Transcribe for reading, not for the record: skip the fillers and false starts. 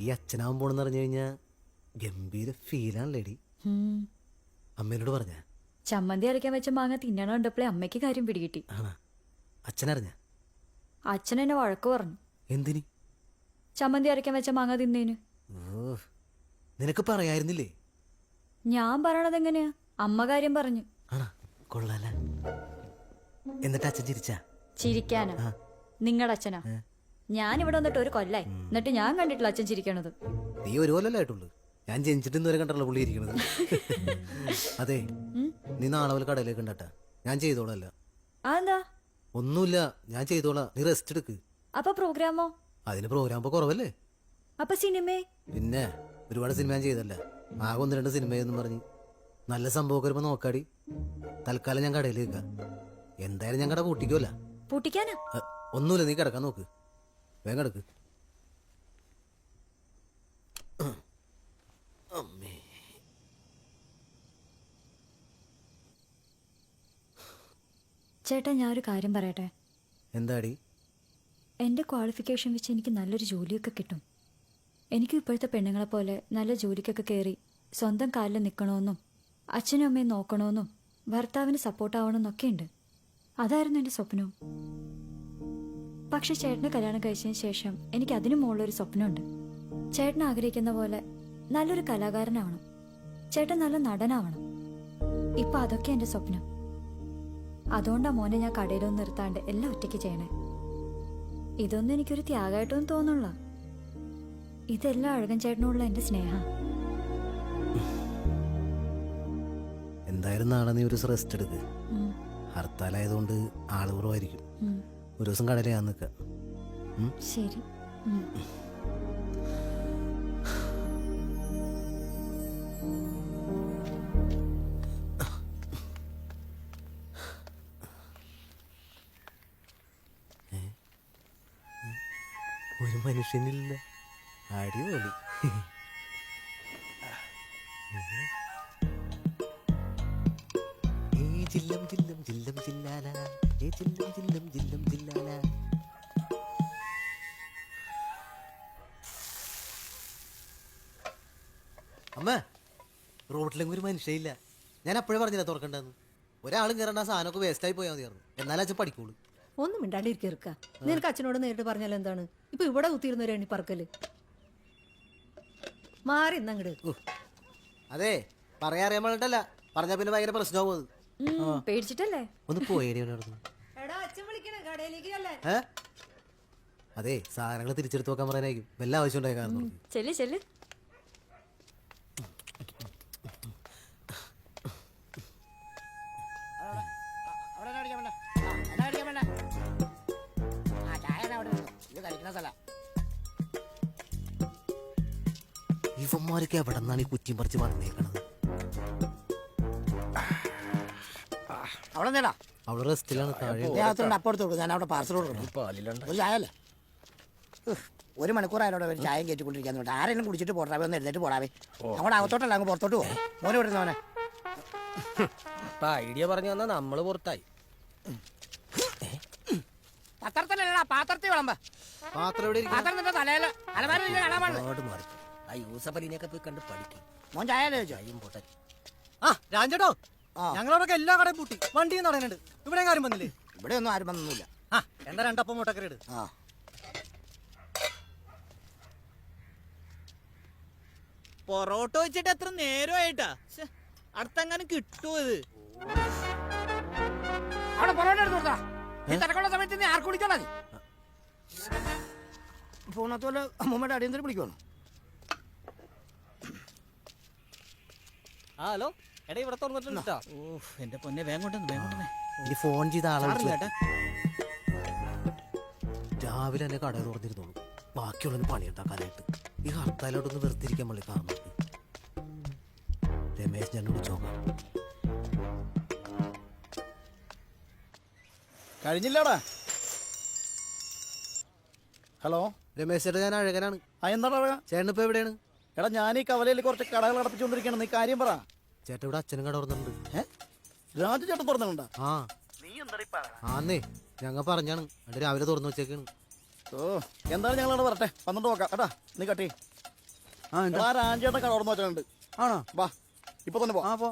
ഈ അച്ഛനാവാൻ പോണെന്ന് പറഞ്ഞു കഴിഞ്ഞാൽ ഗംഭീര ഫീലാണല്ലേടി. അമ്മേനോട് പറഞ്ഞ ചമ്മന്തി അരയ്ക്കാൻ വെച്ച മാങ്ങ തിന്നണ കണ്ടപ്പോഴേ അമ്മയ്ക്ക് കാര്യം പിടികിട്ടി. ആണാ? അച്ഛനറിഞ്ഞ? അച്ഛൻ എന്നെ വഴക്ക് പറഞ്ഞു. എന്തിനി? ചമ്മന്തി അരയ്ക്കാൻ വെച്ച മാങ്ങ തിന്നേന്. ഓ, നിനക്ക് പറയായിരുന്നില്ലേ? ഞാൻ പറയണത് എങ്ങനെയാ? അമ്മ കാര്യം പറഞ്ഞു. ആണാ? കൊള്ളാല. എന്നിട്ട് അച്ഛൻ ചിരിച്ചാ? ചിരിക്കാനാ? നിങ്ങളുടെ അച്ഛനാ? ഞാൻ ഇവിടെ വന്നിട്ട് ഒരു കൊല്ലായി, എന്നിട്ട് ഞാൻ കണ്ടിട്ടില്ല അച്ഛൻ ചിരിക്കണത്. നീ ഒരു കൊല്ലല്ലായിട്ടുള്ളൂ. ഞാൻ ജനിച്ചിട്ട് ഇന്നുവരെ കണ്ടുള്ള പുള്ളി ഇരിക്കണത്. അതെ, നീ നാളെ പോലെ കടയിലേക്ക് ഉണ്ടാട്ടാ. ഞാൻ ചെയ്തോളല്ല. അതെന്താ? ഒന്നുമില്ല, ഞാൻ ചെയ്തോളാം. നീ റെസ്റ്റ് എടുക്ക്. അപ്പൊ പ്രോഗ്രാമോ? അതിന് പ്രോഗ്രാം ഇപ്പൊ കുറവല്ലേ? അപ്പൊ സിനിമേ? പിന്നെ ഒരുപാട് സിനിമ ഞാൻ ചെയ്തല്ല. ആകെ 1-2 സിനിമയെന്നും പറഞ്ഞ് നല്ല സംഭവമൊക്കെ വരുമ്പോ നോക്കാടി. തൽക്കാലം ഞാൻ കടയിൽ വെക്കാം. എന്തായാലും ഞാൻ കട പൂട്ടിക്കുമല്ല. പൂട്ടിക്കാനാ? ഒന്നുമില്ല, നീ കിടക്കാൻ നോക്ക്. വേഗം കിടക്ക്. അമ്മേ, ചേട്ടാ ഞാനൊരു കാര്യം പറയട്ടെ. എന്താടി? എൻ്റെ ക്വാളിഫിക്കേഷൻ വെച്ച് എനിക്ക് നല്ലൊരു ജോലിയൊക്കെ കിട്ടും. എനിക്കും ഇപ്പോഴത്തെ പെണ്ണുങ്ങളെ പോലെ നല്ല ജോലിക്കൊക്കെ കയറി സ്വന്തം കാലിൽ നിൽക്കണമെന്നും അച്ഛനും അമ്മയും നോക്കണമെന്നും ഭർത്താവിന് സപ്പോർട്ടാവണമെന്നൊക്കെ ഉണ്ട്. അതായിരുന്നു എൻ്റെ സ്വപ്നവും. പക്ഷെ ചേട്ടന് കല്യാണം കഴിച്ചതിന് ശേഷം എനിക്ക് അതിനു മുകളിലൊരു സ്വപ്നമുണ്ട്. ചേട്ടൻ ആഗ്രഹിക്കുന്ന പോലെ നല്ലൊരു കലാകാരനാവണം, ചേട്ടൻ നല്ല നടനാവണം. ഇപ്പം അതൊക്കെ എൻ്റെ സ്വപ്നം. അതുകൊണ്ടാണ് മോനെ ഞാൻ കടയിലൊന്നും നിർത്താണ്ട് എല്ലാം ഒറ്റയ്ക്ക് ചെയ്യണേ. ഇതൊന്നും എനിക്കൊരു ത്യാഗമായിട്ടൊന്നും തോന്നുന്നില്ല. ഇതെല്ലാം അഴകൻ ചേട്ടനോടുള്ള എൻ്റെ സ്നേഹം. എന്തായാലും നാളെ നീ ഒരു റെസ്റ്റ് എടുക്ക്. ഹർത്താലായതുകൊണ്ട് ആള് കുറവായിരിക്കും. ഒരു ദിവസം കടയിൽ ഞാൻ നിൽക്കാം. ശരി. ഒരു മനുഷ്യനില്ല. അടിപൊളി. ജില്ലം ജില്ലം ജില്ലം ജില്ലാല, ജില്ലം ജില്ലം ജില്ലം ജില്ലാല. അമ്മ, റോഡിലെങ്കിലും ഒരു മനുഷ്യയില്ല. ഞാൻ അപ്പോഴേ പറഞ്ഞില്ല തുറക്കണ്ടെന്ന്. ഒരാളും കയറേണ്ട സാധനമൊക്കെ വേസ്റ്റായി പോയാൽ മതിയായിരുന്നു. എന്നാലും അച്ഛൻ പഠിക്കോളൂ. ഒന്നും മിണ്ടാണ്ടിരിക്ക. നിനക്ക് അച്ഛനോട് നേരിട്ട് പറഞ്ഞാൽ എന്താണ്? ഇപ്പൊ ഇവിടെ കുത്തിയിരുന്നൊരു എണ്ണി പറക്കല് മാറി ഇന്നങ്ങട്. അതെ, പറയാറിയാൻ വേണ്ടിട്ടല്ല, പറഞ്ഞാ പിന്നെ ഭയങ്കര പ്രശ്നമാവും. പേടിച്ചിട്ടല്ലേ? ഒന്ന് പോയേടി. അതെ, സാധനങ്ങൾ തിരിച്ചെടുത്ത് വെക്കാൻ പറയാനായിരിക്കും വല്ല ആവശ്യം ഉണ്ടായി കാരണം. ചെല്ല് ചെല്ല്. ഇവന്മാർക്ക് എവിടെ നിന്നാണ് ഈ കുറ്റിയും പറിച്ച് വന്നേക്കണത്? അവിടെ റെസ്റ്റിലാണ്. ഞാൻ അവിടെ പാർസൽ കൊടുക്കണം. ഒരു ചായ അല്ലേ? 1 മണിക്കൂറായാലും ഒരു ചായം കയറ്റിക്കൊണ്ടിരിക്കാൻ. ആരെങ്കിലും കുടിച്ചിട്ട് പോടാവേ, ഒന്ന് എഴുന്നേറ്റ് പോടാവേ. അങ്ങോട്ട് അകത്തോട്ടല്ല, അങ്ങ് പുറത്തോട്ട് പോകും. മോനെ വിടുന്നവനെ ഐഡിയ പറഞ്ഞു തന്നാ നമ്മള് പുറത്തായി. പത്രത്തിലല്ല, പാത്രത്തിൽ വിളമ്പ. പാത്രം എവിടെ പാത്രം തലയില് മാറി. ആ യൂസഫലിനെയൊക്കെ പോയി കണ്ട് പഠിക്കും. മോൻ ചായ ചോദിച്ചോ? ചായയും പൊട്ടൻ. ആ രാജേട്ടോ, ഞങ്ങളവിടെ എല്ലാ കടയും പൂട്ടി. വണ്ടിയും നടക്കുന്നുണ്ട്. ഇവിടെ കാര്യം വന്നില്ലേ? ഇവിടെ ഒന്നും ആരും വന്നൊന്നുമില്ല. ആ എന്താ 2 അപ്പം മുട്ടക്കറി ഇട്. പൊറോട്ട വെച്ചിട്ട് എത്ര നേരമായിട്ടാ? അടുത്തെങ്ങാനും കിട്ടുമോ ഇത്? അവിടെ പൊറോട്ട എടുത്ത് കൊടുത്താ. ഈ തിരക്കുള്ള സമയത്ത് നീ ആർക്ക് വിളിക്കണ? ഫോണത്തോലെ അമ്മൂമ്മയുടെ അടിയന്തരം വിളിക്കുവാണ്. ഹലോ, എടാ ഇവിടെ തുറന്നിട്ടുണ്ട്. ഓ എന്റെ പൊന്നെ, വേഗം കൊണ്ടുവന്ന്. ഇനി ഫോൺ ചെയ്ത ആളെ രാവിലെ തന്നെ കട തുറന്നിരുന്നോളൂ. ബാക്കിയുള്ളൊന്ന് പണിയുണ്ടാക്കാനായിട്ട്. ഈ ഹർത്താലോട്ടൊന്ന് വെറുതിരിക്കാൻ മള്ളി കാണുന്നു. രമേശ് ഞാൻ വിളിച്ചോക്കാം. കഴിഞ്ഞില്ലടാ. ഹലോ രമേശ് ചേട്ടാ, ഞാൻ അഴകനാണ്. എന്താ ചേട്ടൻ ഇപ്പൊ എവിടെയാണ്? എടാ, ഞാൻ ഈ കവലയിൽ കുറച്ച് കടകൾ അടപ്പിച്ചുകൊണ്ടിരിക്കണം. നീ കാര്യം പറ. ചേട്ടാ, ഇവിടെ അച്ഛനും കട തുറന്നിട്ടുണ്ട്. രാജു ചേട്ടൻ തുറന്നിട്ടുണ്ടാ? ആന്നേ, ഞങ്ങൾ പറഞ്ഞാണ്. രാവിലെ തുറന്നു വെച്ചേക്കാണ്. ഓ, എന്തായാലും ഞങ്ങളവിടെ വരട്ടെ, വന്നിട്ട് നോക്കാം. എടാ നീ കട്ടി. ആ രാജേട്ടൻ കട തുറന്നു വെച്ചിട്ടുണ്ട് ആണോ? വാ ഇപ്പൊ തന്നെ പോ. ആ പോ.